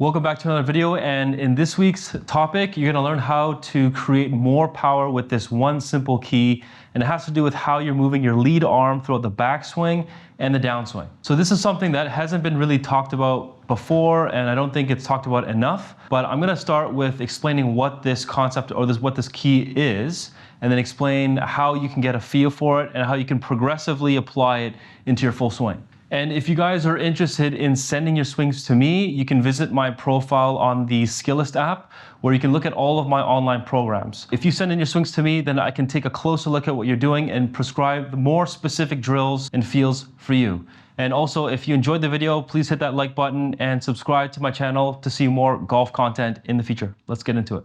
Welcome back to another video, and in this week's topic, you're going to learn how to create more power with this one simple key, and it has to do with how you're moving your lead arm throughout the backswing and the downswing. So this is something that hasn't been really talked about before, and I don't think it's talked about enough, but I'm going to start with explaining what this concept or what this key is, and then explain how you can get a feel for it and how you can progressively apply it into your full swing. And if you guys are interested in sending your swings to me, you can visit my profile on the Skillest app, where you can look at all of my online programs. If you send in your swings to me, then I can take a closer look at what you're doing and prescribe more specific drills and feels for you. And also, if you enjoyed the video, please hit that like button and subscribe to my channel to see more golf content in the future. Let's get into it.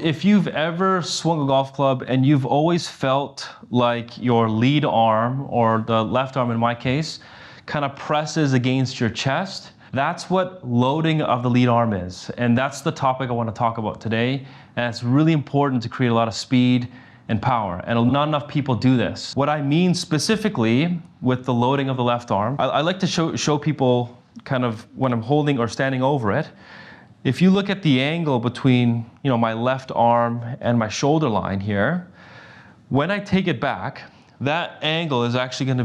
If you've ever swung a golf club and you've always felt like your lead arm, or the left arm in my case, kind of presses against your chest, that's what loading of the lead arm is. And that's the topic I want to talk about today. And it's really important to create a lot of speed and power. And not enough people do this. What I mean specifically with the loading of the left arm, I like to show people kind of when I'm holding or standing over it. If you look at the angle between, my left arm and my shoulder line here, when I take it back, that angle is actually going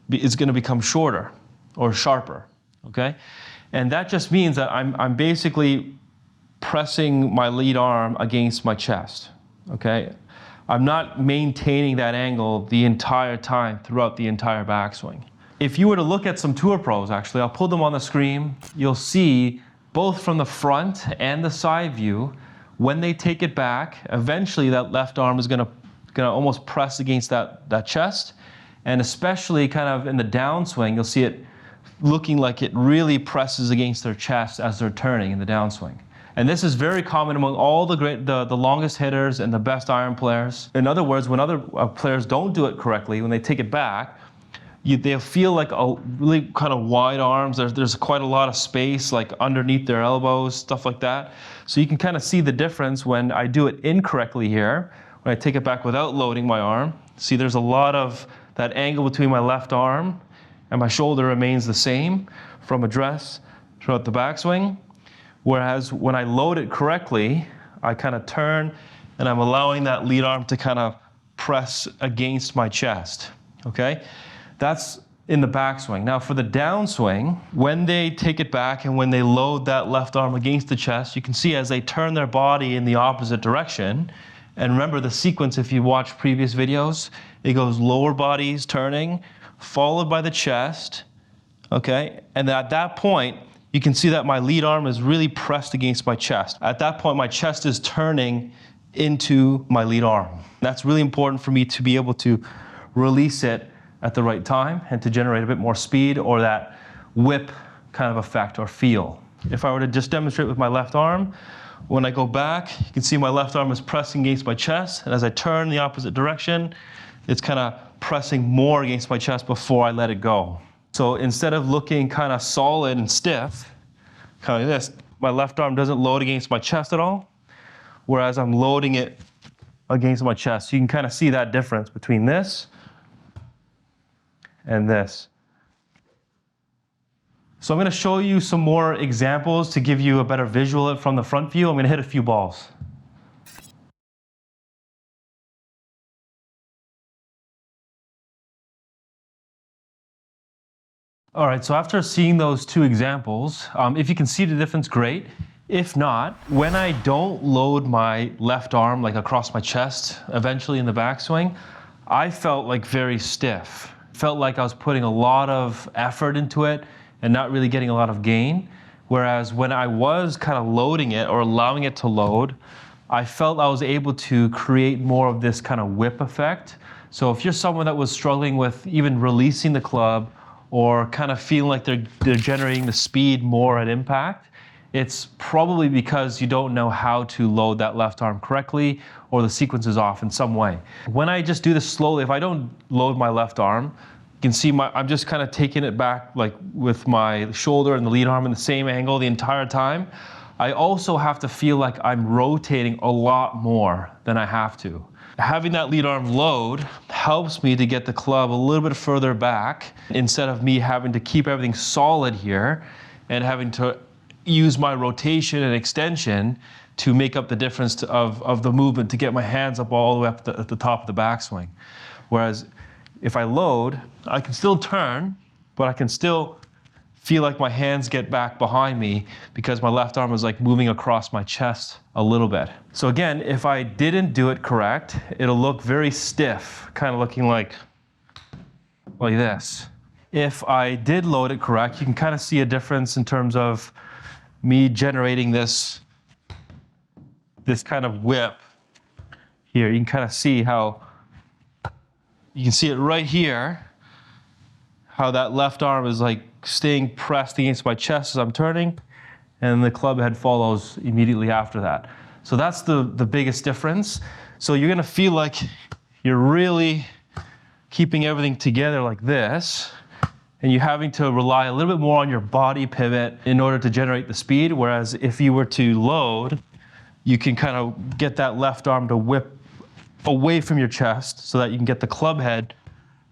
to become shorter or sharper, okay? And that just means that I'm basically pressing my lead arm against my chest, okay? I'm not maintaining that angle the entire time throughout the entire backswing. If you were to look at some tour pros, actually, I'll pull them on the screen, you'll see both from the front and the side view, when they take it back, eventually that left arm is gonna almost press against that chest. And especially kind of in the downswing, you'll see it looking like it really presses against their chest as they're turning in the downswing. And this is very common among all the longest hitters and the best iron players. In other words, when other players don't do it correctly, when they take it back, they'll feel like a really kind of wide arms. There's quite a lot of space like underneath their elbows, stuff like that. So you can kind of see the difference when I do it incorrectly here. When I take it back without loading my arm, see there's a lot of that angle between my left arm and my shoulder remains the same from address throughout the backswing. Whereas when I load it correctly, I kind of turn and I'm allowing that lead arm to kind of press against my chest, okay? That's in the backswing. Now for the downswing, when they take it back and when they load that left arm against the chest, you can see as they turn their body in the opposite direction, and remember the sequence if you watch previous videos, it goes lower body's turning, followed by the chest, okay? And at that point, you can see that my lead arm is really pressed against my chest. At that point, my chest is turning into my lead arm. That's really important for me to be able to release it at the right time and to generate a bit more speed or that whip kind of effect or feel. If I were to just demonstrate with my left arm, when I go back, you can see my left arm is pressing against my chest, and as I turn the opposite direction, it's kind of pressing more against my chest before I let it go. So instead of looking kind of solid and stiff, kind of like this, my left arm doesn't load against my chest at all, whereas I'm loading it against my chest. So you can kind of see that difference between this and this. So I'm going to show you some more examples to give you a better visual from the front view. I'm going to hit a few balls. All right, so after seeing those two examples, if you can see the difference, great. If not, when I don't load my left arm like across my chest, eventually in the backswing, I felt like very stiff. Felt like I was putting a lot of effort into it and not really getting a lot of gain. Whereas when I was kind of loading it or allowing it to load, I felt I was able to create more of this kind of whip effect. So if you're someone that was struggling with even releasing the club or kind of feeling like they're generating the speed more at impact, it's probably because you don't know how to load that left arm correctly or the sequence is off in some way. When I just do this slowly, if I don't load my left arm, you can see I'm just kind of taking it back like with my shoulder and the lead arm in the same angle the entire time. I also have to feel like I'm rotating a lot more than I have to. Having that lead arm load helps me to get the club a little bit further back instead of me having to keep everything solid here and having to use my rotation and extension to make up the difference of the movement to get my hands up all the way up at the top of the backswing. Whereas if I load, I can still turn, but I can still feel like my hands get back behind me because my left arm is like moving across my chest a little bit. So again, if I didn't do it correct, it'll look very stiff, kind of looking like this. If I did load it correct, you can kind of see a difference in terms of me generating this kind of whip here. You can kind of see how, you can see it right here, how that left arm is like staying pressed against my chest as I'm turning, and the club head follows immediately after that. So that's the biggest difference. So you're gonna feel like you're really keeping everything together like this, and you're having to rely a little bit more on your body pivot in order to generate the speed, whereas if you were to load, you can kind of get that left arm to whip away from your chest so that you can get the club head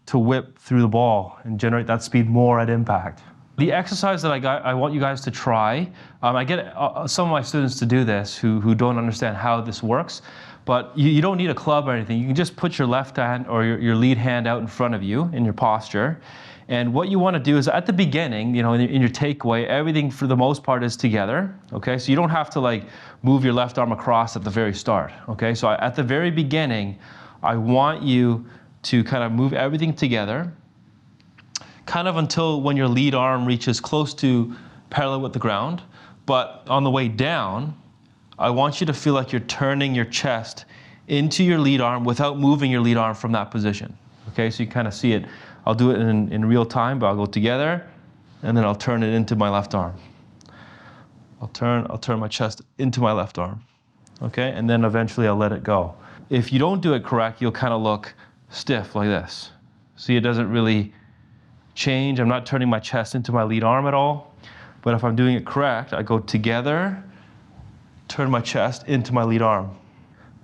to whip through the ball and generate that speed more at impact. The exercise that I want you guys to try, I get some of my students to do this who don't understand how this works, but you don't need a club or anything. You can just put your left hand or your lead hand out in front of you in your posture. And what you want to do is at the beginning, you know, in your takeaway, everything for the most part is together, okay? So you don't have to like move your left arm across at the very start, okay? So at the very beginning, I want you to kind of move everything together, kind of until when your lead arm reaches close to parallel with the ground. But on the way down, I want you to feel like you're turning your chest into your lead arm without moving your lead arm from that position. Okay, so you kind of see it. I'll do it in real time, but I'll go together, and then I'll turn it into my left arm. I'll turn my chest into my left arm. Okay, and then eventually I'll let it go. If you don't do it correct, you'll kind of look stiff like this. See, it doesn't really change. I'm not turning my chest into my lead arm at all. But if I'm doing it correct, I go together, turn my chest into my lead arm.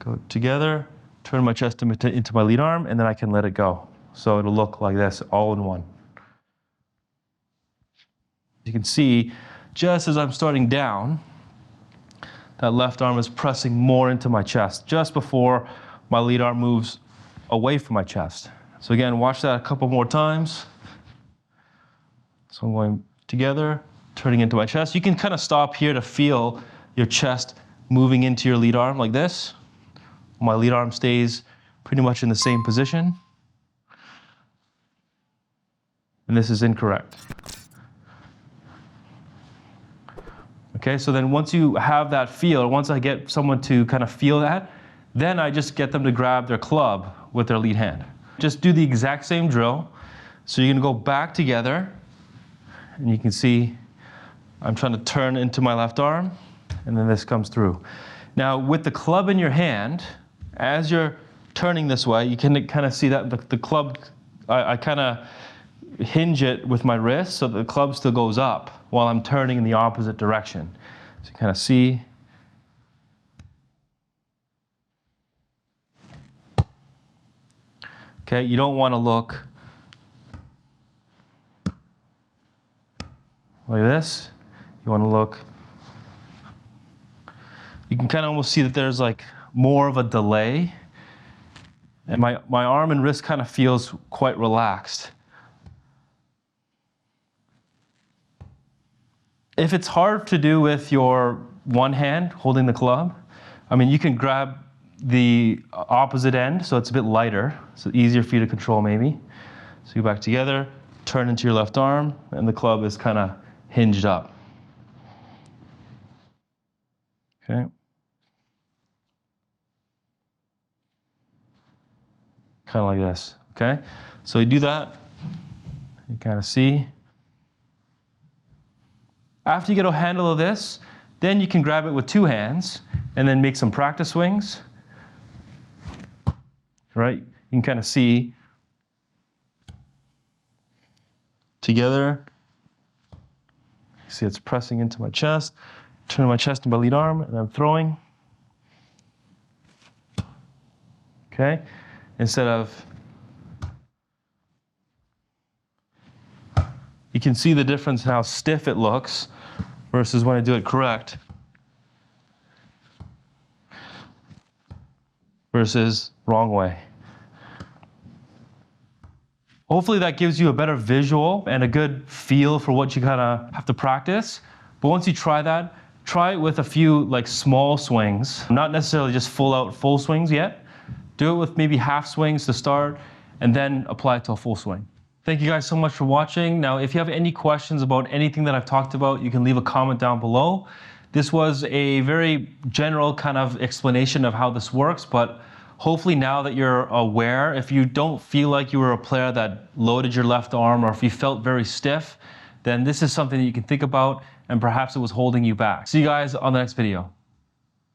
Go together, turn my chest into my lead arm, and then I can let it go. So it'll look like this, all in one. You can see, just as I'm starting down, that left arm is pressing more into my chest, just before my lead arm moves away from my chest. So again, watch that a couple more times. So I'm going together, turning into my chest. You can kind of stop here to feel your chest moving into your lead arm like this. My lead arm stays pretty much in the same position. And this is incorrect. Okay, so then once you have that feel, or once I get someone to kind of feel that, then I just get them to grab their club with their lead hand. Just do the exact same drill. So you're gonna go back together, and you can see I'm trying to turn into my left arm, and then this comes through. Now with the club in your hand, as you're turning this way, you can kind of see that the club, I kind of hinge it with my wrist so the club still goes up while I'm turning in the opposite direction. So you kind of see. Okay, you don't want to look like this. You want to look, you can kind of almost see that there's like more of a delay, and my arm and wrist kind of feels quite relaxed. If it's hard to do with your one hand holding the club, I mean, you can grab the opposite end so it's a bit lighter, so easier for you to control maybe. So go back together, turn into your left arm, and the club is kind of hinged up. Okay. Kind of like this, okay? So you do that, you kind of see. After you get a handle of this, then you can grab it with two hands and then make some practice swings, right? You can kind of see together. See it's pressing into my chest, turn my chest into my lead arm, and I'm throwing. okay? Instead of, you can see the difference in how stiff it looks versus when I do it correct versus wrong way. Hopefully that gives you a better visual and a good feel for what you kind of have to practice. But once you try that, try it with a few like small swings, not necessarily just full swings yet. Do it with maybe half swings to start and then apply it to a full swing. Thank you guys so much for watching. Now, if you have any questions about anything that I've talked about, you can leave a comment down below. This was a very general kind of explanation of how this works, but hopefully now that you're aware, if you don't feel like you were a player that loaded your left arm or if you felt very stiff, then this is something that you can think about and perhaps it was holding you back. See you guys on the next video.